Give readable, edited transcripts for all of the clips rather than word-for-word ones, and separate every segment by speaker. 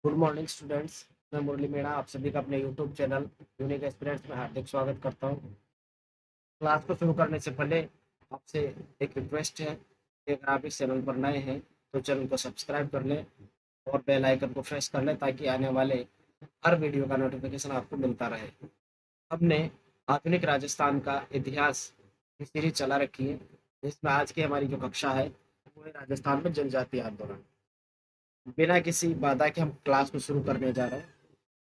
Speaker 1: Good morning students. मैं मुरली मीणा आप सभी का अपने यूट्यूब चैनल यूनिक एक्सपीरियंस में हार्दिक स्वागत करता हूं। क्लास को शुरू करने से पहले आपसे एक रिक्वेस्ट है कि अगर आप इस चैनल पर नए हैं तो चैनल को सब्सक्राइब कर लें और बेल आइकन को प्रेस कर लें ताकि आने वाले हर वीडियो का नोटिफिकेशन आपको मिलता रहे। हमने आधुनिक राजस्थान का इतिहास की सीरीज चला रखी है, जिसमें आज की हमारी जो कक्षा है वो है राजस्थान में जनजातीय आंदोलन। बिना किसी बाधा के हम क्लास को शुरू करने जा रहे हैं।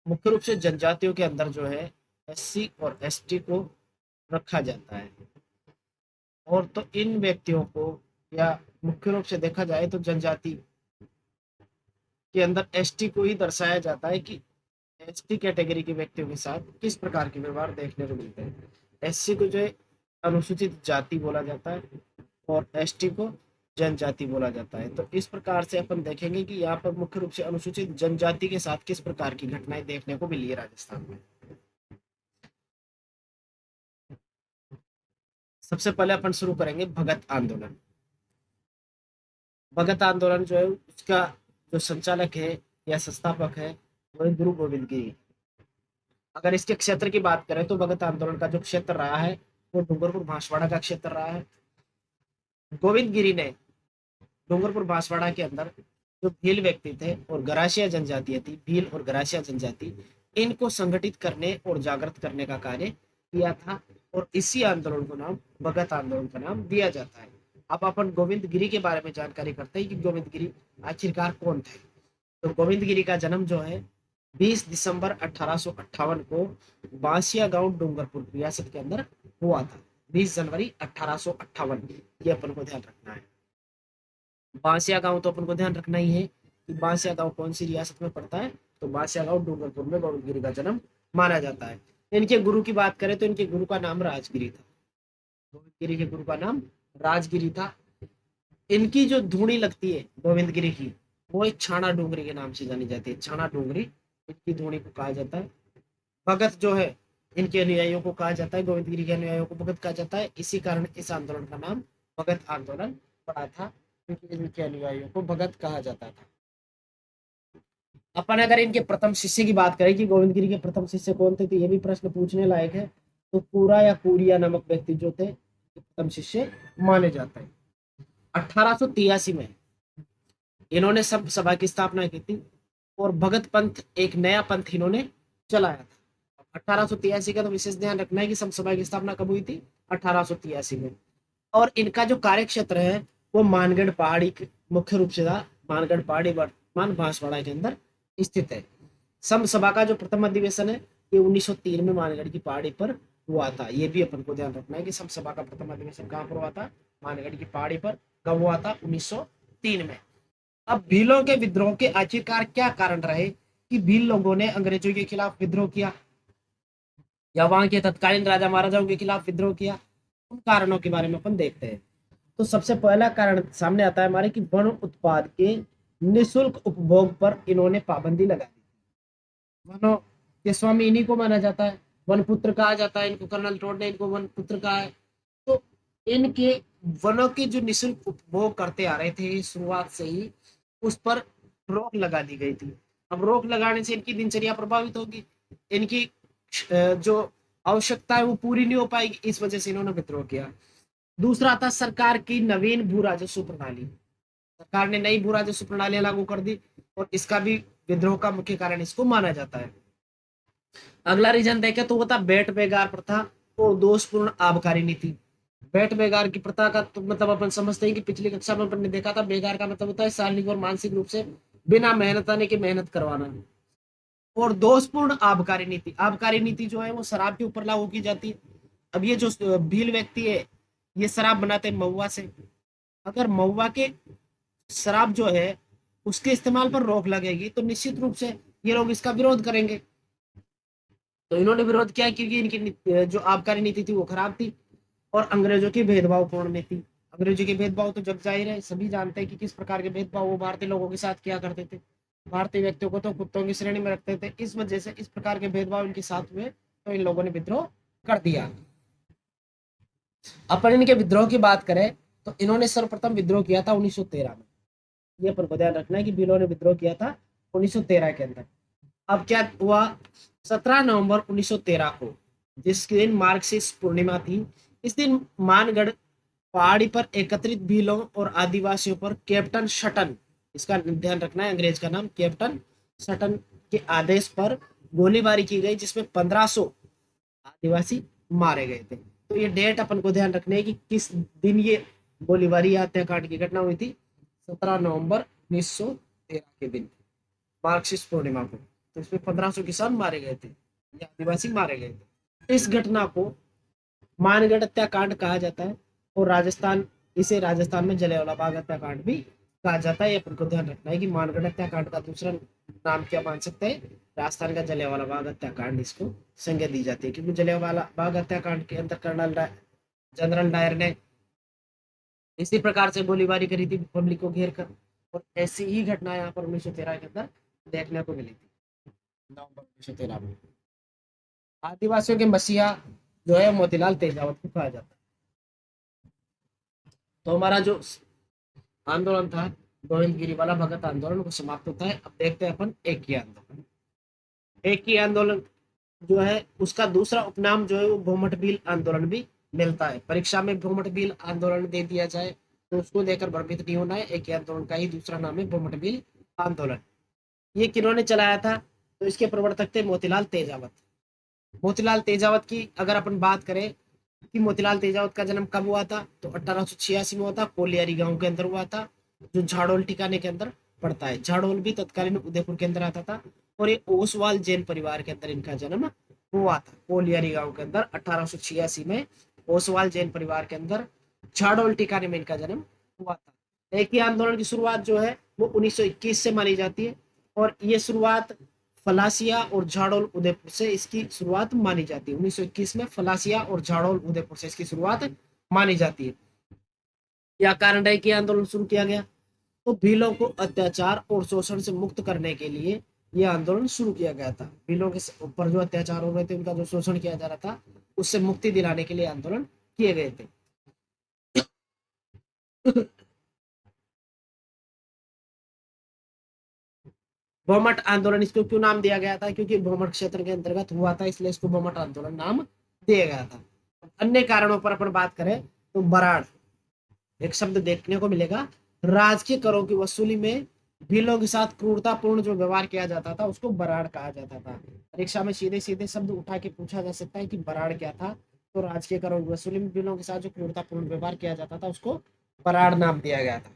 Speaker 1: मुख्य रूप से जनजातियों के अंदर जो है एससी और एसटी को रखा जाता है, और तो इन व्यक्तियों को या मुख्य रूप से देखा जाए तो जनजाति के अंदर एसटी को ही दर्शाया जाता है कि एसटी कैटेगरी के व्यक्तियों के साथ किस प्रकार के व्यवहार देखने को मिलते हैं। एससी को जो है अनुसूचित जाति बोला जाता है और एसटी को जनजाति बोला जाता है। तो इस प्रकार से अपन देखेंगे कि यहाँ पर मुख्य रूप से अनुसूचित जनजाति के साथ किस प्रकार की घटनाएं देखने को मिली है राजस्थान में। सबसे पहले अपन शुरू करेंगे भगत आंदोलन। भगत आंदोलन जो है उसका जो संचालक है या संस्थापक है वो है गुरु गोविंद गिरी। अगर इसके क्षेत्र की बात करें तो भगत आंदोलन का जो क्षेत्र रहा है वो डूंगरपुर बांसवाड़ा का क्षेत्र रहा है। गोविंद गिरी ने डूंगरपुर बांसवाड़ा के अंदर जो भील व्यक्ति थे और गरासिया जनजाति थी, भील और गरासिया जनजाति, इनको संगठित करने और जागृत करने का कार्य किया था और इसी आंदोलन को नाम भगत आंदोलन का नाम दिया जाता है। अब अपन गोविंद गिरी के बारे में जानकारी करते हैं कि गोविंद गिरी आखिरकार कौन थे। तो गोविंद गिरी का जन्म जो है 20 दिसंबर 1858 को बांसिया गांव डूंगरपुर रियासत के अंदर हुआ था। 20 जनवरी 1858, ये अपन को ध्यान रखना है। बांसिया गांव तो अपन को ध्यान रखना ही है कि बांसिया गांव कौन सी रियासत में पड़ता है। तो बांसिया गांव डूंगरपुर में गोविंद गिरी का जन्म माना जाता है। इनके गुरु की बात करें तो इनके गुरु का नाम राजगिरी था। गोविंद गिरी के गुरु का नाम राजगिरी था। इनकी जो धूणी लगती है गोविंद गिरी की वो एक छाना डूंगरी के नाम से जानी जाती है। छाना डूंगरी इनकी धूणी को कहा जाता है। भगत जो है इनके अनुयायियों को कहा जाता है, गोविंद गिरी के अनुयायियों को भगत कहा जाता है। इसी कारण इस आंदोलन का नाम भगत आंदोलन पड़ा था, क्योंकि इनके अनुयायियों को भगत कहा जाता था। अपन अगर इनके प्रथम शिष्य की बात करें कि गोविंद गिरी के प्रथम शिष्य कौन थे, तो ये भी प्रश्न पूछने लायक है। तो पूरा या कुरिया नामक व्यक्ति जो थे प्रथम शिष्य माने जाते हैं। 1883 में इन्होंने सब सभा की स्थापना की थी और भगत पंथ एक नया पंथ इन्होंने चलाया था। 1883 का तो विशेष ध्यान रखना है कि सब सभा की स्थापना कब हुई थी, 1883 में। और इनका जो कार्य क्षेत्र है वो मानगढ़ पहाड़ी मुख्य रूप से था। मानगढ़ पहाड़ी वर्तमान बांसवाड़ा के अंदर स्थित है। सम सभा का जो प्रथम अधिवेशन है ये 1903 में मानगढ़ की पहाड़ी पर हुआ था। ये भी अपन को ध्यान रखना है कि सम सभा का प्रथम अधिवेशन कहाँ पर हुआ था, मानगढ़ की पहाड़ी पर। कब हुआ था, 1903 में। अब भीलों के विद्रोह के आखिरकार क्या कारण रहे कि भील लोगों ने अंग्रेजों के खिलाफ विद्रोह किया या वहां के तत्कालीन राजा महाराजाओं के खिलाफ विद्रोह किया, उन कारणों के बारे में अपन देखते हैं। तो सबसे पहला कारण सामने आता है हमारे कि वन उत्पाद के निःशुल्क उपभोग पर इन्होंने पाबंदी लगा दी। वनों के स्वामी इन्हीं को माना जाता है, वन पुत्र कहा जाता है इनको। कर्नल टोड ने इनको वन पुत्र कहा है। तो इनके वनों के जो निःशुल्क उपभोग करते आ रहे थे शुरुआत से ही, उस पर रोक लगा दी गई थी। अब रोक लगाने से इनकी दिनचर्या प्रभावित होगी, इनकी जो आवश्यकता है वो पूरी नहीं हो पाएगी। इस वजह से इन्होंने विद्रोह किया। दूसरा था सरकार की नवीन भू राजस्व प्रणाली। सरकार ने नई भू राजस्व प्रणाली लागू कर दी और इसका भी विद्रोह का मुख्य कारण इसको माना जाता है। अगला रीजन देखे तो वो था बेट बेगार प्रथा और दोषपूर्ण आबकारी नीति। बेट बेगार की प्रथा का तो मतलब अपन समझते हैं कि पिछली कक्षा में अपन ने देखा था, बेगार का मतलब होता है शारीरिक और मानसिक रूप से बिना मेहनत आने की मेहनत करवाना। और दोषपूर्ण आबकारी नीति, आबकारी नीति जो है वो शराब के ऊपर लागू की जाती है। अब ये जो भील व्यक्ति है ये शराब बनाते हैं महुआ से। अगर महुआ के शराब जो है उसके इस्तेमाल पर रोक लगेगी तो निश्चित रूप से ये लोग इसका विरोध करेंगे। तो इन्होंने विरोध किया क्योंकि इनकी जो आबकारी नीति थी वो खराब थी और अंग्रेजों की भेदभावपूर्ण नीति। अंग्रेजों के भेदभाव तो जग जाहिर है, सभी जानते हैं कि किस प्रकार के भेदभाव वो भारतीय लोगों के साथ किया करते थे। भारतीय व्यक्तियों को तो कुत्तों की श्रेणी में रखते थे। इस वजह से इस प्रकार के भेदभाव इनके साथ हुए तो इन लोगों ने विद्रोह कर दिया। अपन इनके विद्रोह की बात करें तो इन्होंने सर्वप्रथम विद्रोह किया था 1913 में। ये अपन को ध्यान रखना है कि भीलों ने विद्रोह किया था 1913 के अंदर। अब क्या हुआ, 17 नवंबर 1913 को, जिस दिन मार्क्सिस्ट पूर्णिमा थी, इस दिन मानगढ़ पहाड़ी पर एकत्रित भीलों और आदिवासियों पर कैप्टन सटन, इसका ध्यान रखना है, अंग्रेज का नाम कैप्टन सटन के आदेश पर गोलीबारी की गई, जिसमें 1500 आदिवासी मारे गए थे। तो ये डेट अपन को ध्यान रखने है कि किस दिन ये गोलीबारी या हत्याकांड की घटना हुई थी, 17 नवंबर 1913 के दिन, मार्क्सिस्ट पूर्णिमा को। तो इसमें 1500 किसान मारे गए थे या आदिवासी मारे गए थे। इस घटना को मानगढ़ हत्याकांड कहा जाता है, और राजस्थान, इसे राजस्थान में जलियांवाला बाग हत्याकांड भी कहा जाता है। ये अपन को ध्यान रखना है कि मानगढ़ हत्याकांड का दूसरा नाम क्या मान सकते हैं, राजस्थान का जलियांवाला बाग हत्याकांड इसको संज्ञा दी जाती है, क्योंकि जलियांवाला बाग हत्याकांड के अंदर जनरल डायर ने इसी प्रकार से गोलीबारी करी थी पब्लिक को घेर कर, और ऐसी ही घटना यहाँ पर 1913 के अंदर देखने को मिली थी, नवंबर 1913 में। आदिवासियों के मसीहा जो है मोतीलाल तेजावत को कहा जाता है। तो हमारा जो आंदोलन था गोविंद गिरी वाला भगत आंदोलन को समाप्त होता है। अब देखते हैं अपन एक ही आंदोलन। एक ही आंदोलन जो है उसका दूसरा उपनाम जो है वो भूमट बील आंदोलन भी मिलता है। परीक्षा में भूमट बील आंदोलन दे दिया जाए तो उसको देकर भ्रमित नहीं होना है, एक ही आंदोलन का ही दूसरा नाम है भूमट बील आंदोलन। ये किन्होंने चलाया था, तो इसके प्रवर्तक थे मोतीलाल तेजावत। मोतीलाल तेजावत की अगर अपन बात करें कि मोतीलाल तेजावत का जन्म कब हुआ था, तो 1886 में हुआ था, कोलियारी गांव के अंदर हुआ था, जो झाड़ोल ठिकाने के अंदर पड़ता है। झाड़ोल भी तत्कालीन उदयपुर के अंदर आता था, और ये ओसवाल जैन परिवार के अंदर इनका जन्म हुआ था, कोलियारी गांव के अंदर 1886 में ओसवाल जैन परिवार के अंदर झाड़ोल ठिकाने में इनका जन्म हुआ था। एक ही आंदोलन की शुरुआत जो है वो 1921 से मानी जाती है, और ये शुरुआत फलासिया और झाड़ोल उदयपुर से इसकी शुरुआत मानी जाती है। 1921 में फलासिया और झाड़ोल उदयपुर से इसकी शुरुआत मानी जाती है। क्या कारण है कि आंदोलन शुरू किया गया, तो भीलों को अत्याचार और शोषण से मुक्त करने के लिए यह आंदोलन शुरू किया गया था। भीलों के ऊपर जो अत्याचार हो रहे थे, उनका जो शोषण किया जा रहा था, उससे मुक्ति दिलाने के लिए आंदोलन किए गए थे। भोमट आंदोलन इसको क्यों नाम दिया गया था, क्योंकि भोमट क्षेत्र के अंतर्गत हुआ था, इसलिए इसको भोमट आंदोलन नाम दिया गया था। अन्य कारणों पर अपन बात करें तो बराड़ एक शब्द देखने को मिलेगा। राजकीय करों की वसूली में भीलों के साथ क्रूरतापूर्ण जो व्यवहार किया जाता था उसको बराड़ कहा जाता था। परीक्षा में सीधे सीधे शब्द उठा के पूछा जा सकता है कि बराड़ क्या था, तो राजकीय करों की वसूली में भीलों के साथ जो क्रूरतापूर्ण व्यवहार किया जाता था उसको बराड़ नाम दिया गया था।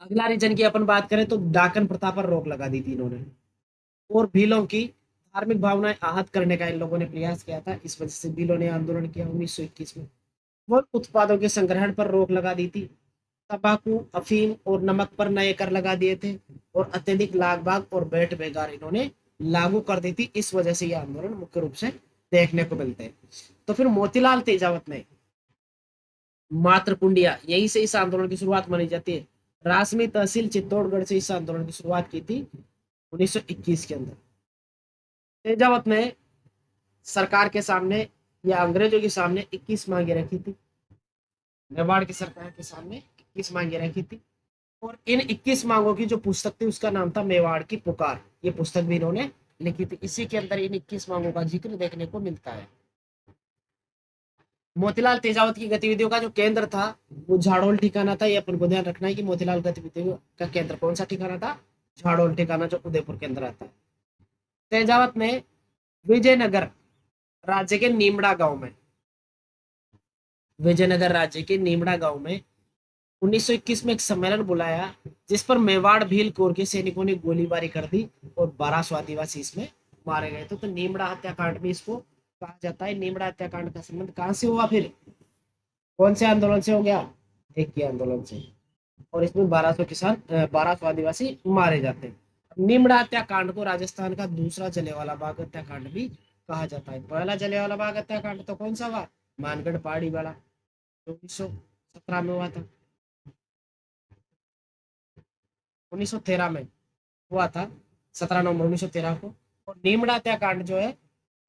Speaker 1: अगला रीजन की अपन बात करें तो डाकन प्रथा पर रोक लगा दी थी इन्होंने, और भीलों की धार्मिक भावनाएं आहत करने का इन लोगों ने प्रयास किया था। इस वजह से भीलों ने आंदोलन किया 1921 में। वो उत्पादों के संग्रहण पर रोक लगा दी थी। तंबाकू, अफीम और नमक पर नए कर लगा दिए थे, और अत्यधिक लागबाग और बैठ बेगार इन्होंने लागू कर दी थी। इस वजह से ये आंदोलन मुख्य रूप से देखने को मिलते हैं। तो फिर मोतीलाल तेजावत ने मात्र कुंडिया, यही से इस आंदोलन की शुरुआत मानी जाती है। रासमी तहसील चित्तौड़गढ़ से इस आंदोलन की शुरुआत की थी 1921 के अंदर। तेजावत ने सरकार के सामने या अंग्रेजों के सामने 21 मांगे रखी थी। मेवाड़ की सरकार के सामने 21 मांगे रखी थी, और इन 21 मांगों की जो पुस्तक थी उसका नाम था मेवाड़ की पुकार। ये पुस्तक भी इन्होंने लिखी थी। इसी के अंदर इन 21 मांगों का जिक्र देखने को मिलता है। मोतीलाल तेजावत की गतिविधियों का जो केंद्र था वो झाड़ोल ठिकाना था। ये अपन को ध्यान रखना है कि मोतीलाल गतिविधियों का केंद्र कौन सा ठिकाना था, झाड़ोल ठिकाना, जो उदयपुर के अंदर आता है। तेजावत ने विजयनगर राज्य के नीमड़ा गांव में, विजयनगर राज्य के नीमड़ा गांव में 1921 में एक सम्मेलन बुलाया, जिस पर मेवाड़ भील कोर के सैनिकों ने गोलीबारी कर दी और 1200 आदिवासी इसमें मारे गए थे। तो नीमड़ा हत्याकांड भी इसको कहा जाता है। नीमड़ा हत्याकांड का संबंध कहां से हुआ, फिर कौन से आंदोलन से हो गया, एक ही आंदोलन से, और इसमें 1200 किसान 1200 आदिवासी मारे जाते हैं। नीमड़ा हत्याकांड को राजस्थान का दूसरा जलियांवाला बाग हत्याकांड भी कहा जाता है। पहला जलियांवाला बाग हत्याकांड तो कौन सा हुआ, मानगढ़ पहाड़ी वाला, 1917 में हुआ था, 1913 में हुआ था, 17 नवंबर 1913 को। और नीमड़ा हत्याकांड जो है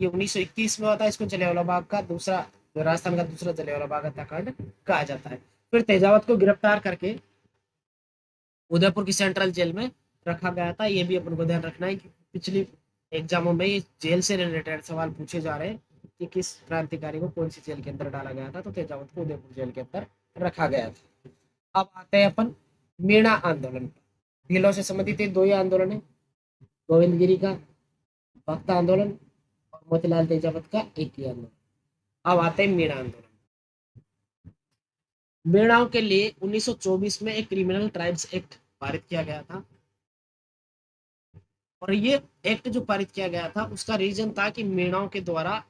Speaker 1: ये 1921 में हुआ था। इसको जलियांवाला बाग का दूसरा, राजस्थान का दूसरा जलियांवाला बाग हत्याकांड कहा जाता है। फिर तेजावत को गिरफ्तार करके उदयपुर की सेंट्रल जेल में रखा गया था। ये भी अपन को ध्यान रखना है कि पिछली एग्जामों में ये जेल से रिलेटेड सवाल पूछे जा रहे हैं कि किस क्रांतिकारी को कौन सी जेल के अंदर डाला गया था, तो तेजावत को उदयपुर जेल के अंदर रखा गया था। अब आते हैं अपन मीणा आंदोलन पर। भीलों से संबंधित ये दो ही आंदोलन है, गोविंद गिरी का भक्त आंदोलन और मोतीलाल तेजावत का एक ही आंदोलन। अब आते हैं मीणा आंदोलन। मीणाओं के लिए 1924 में एक क्रिमिनल ट्राइब्स एक्ट पारित किया गया था, और ये एक्ट जो पारित किया गया था उसका रीजन था कि मीणाओं के द्वारा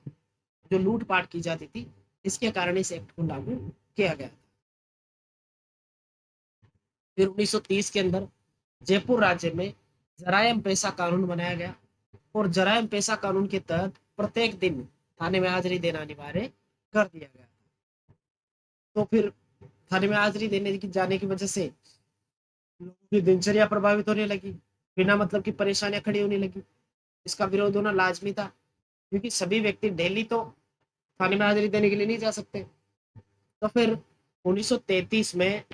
Speaker 1: जो लूटपाट की जाती थी, इसके कारण इस एक्ट को लागू किया गया। फिर 1930 के अंदर जयपुर राज्य में जरायम पेशा कानून बनाया गया, और जरायम पेशा कानून के तहत प्रत्येक दिन थाने में हाजिरी देना अनिवार्य कर दिया गया। तो फिर थाने में हाजिरी देने की जाने की वजह से लोगों की दिनचर्या प्रभावित होने लगी, बिना मतलब की परेशानियां खड़ी होने लगी। इसका विरोध होना लाजमी था, क्योंकि सभी व्यक्ति डेली तो थाने में हाजिरी देने के लिए नहीं जा सकते। तो फिर 1933 में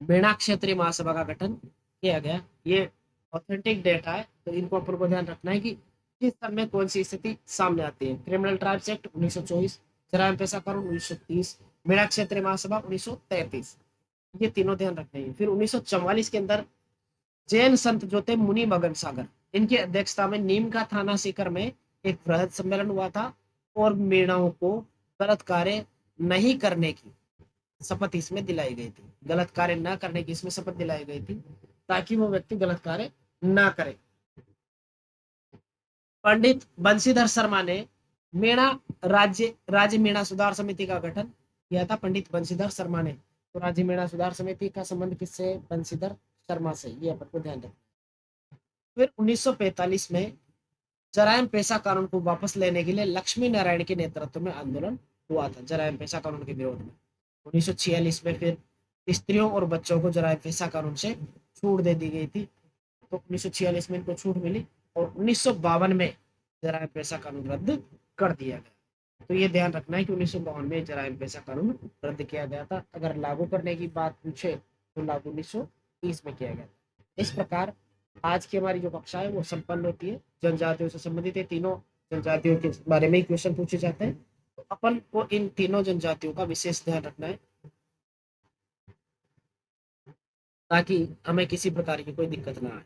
Speaker 1: मीणा क्षेत्रीय महासभा का गठन किया गया। ये ऑथेंटिक डेटा है, तो इनको अपन को ध्यान रखना है कि किस सन में कौन सी स्थिति सामने आती है। क्रिमिनल ट्राइब्स एक्ट 1924, जरायम पेशा कानून 1930, मीणा क्षेत्रीय महासभा 1933, ये तीनों ध्यान रखने हैं। फिर 1944 के अंदर जैन संत जो थे मुनि मगन सागर, इनकी अध्यक्षता में नीम का थाना सीकर में एक बृहद सम्मेलन हुआ था, और मीणाओं को गलत कार्य नहीं करने की शपथ इसमें दिलाई गई थी। गलत कार्य न करने की इसमें शपथ दिलाई गई थी, ताकि वो व्यक्ति गलत कार्य ना करे। पंडित बंशीधर शर्मा ने मीणा राज्य मीणा सुधार समिति का गठन किया था। पंडित बंशीधर शर्मा ने, तो राज्य मीणा सुधार समिति का संबंध किससे? बंशीधर शर्मा से, ये अपन को ध्यान रखना। फिर 1945 में जरायम पेशा कानून को वापस लेने के लिए लक्ष्मी नारायण के नेतृत्व में आंदोलन हुआ था, जरायम पेशा कानून के विरोध में। 1946 में फिर स्त्रियों और बच्चों को जरायम पेशा कानून से छूट दे दी गई थी, तो 1946 में इनको छूट मिली, और 1952 में जरायम पेशा कानून रद्द कर दिया गया। तो ये ध्यान रखना है कि 1952 में जरायम पेशा कानून रद्द किया गया था। अगर लागू करने की बात पूछे तो लागू 1930 में किया गया था। इस प्रकार आज की हमारी जो कक्षा है वो संपन्न होती है। जनजातियों से संबंधित है, तीनों जनजातियों के बारे में ही क्वेश्चन पूछे जाते हैं, तो अपन को इन तीनों जनजातियों का विशेष ध्यान रखना है, ताकि हमें किसी प्रकार की कोई दिक्कत ना आए।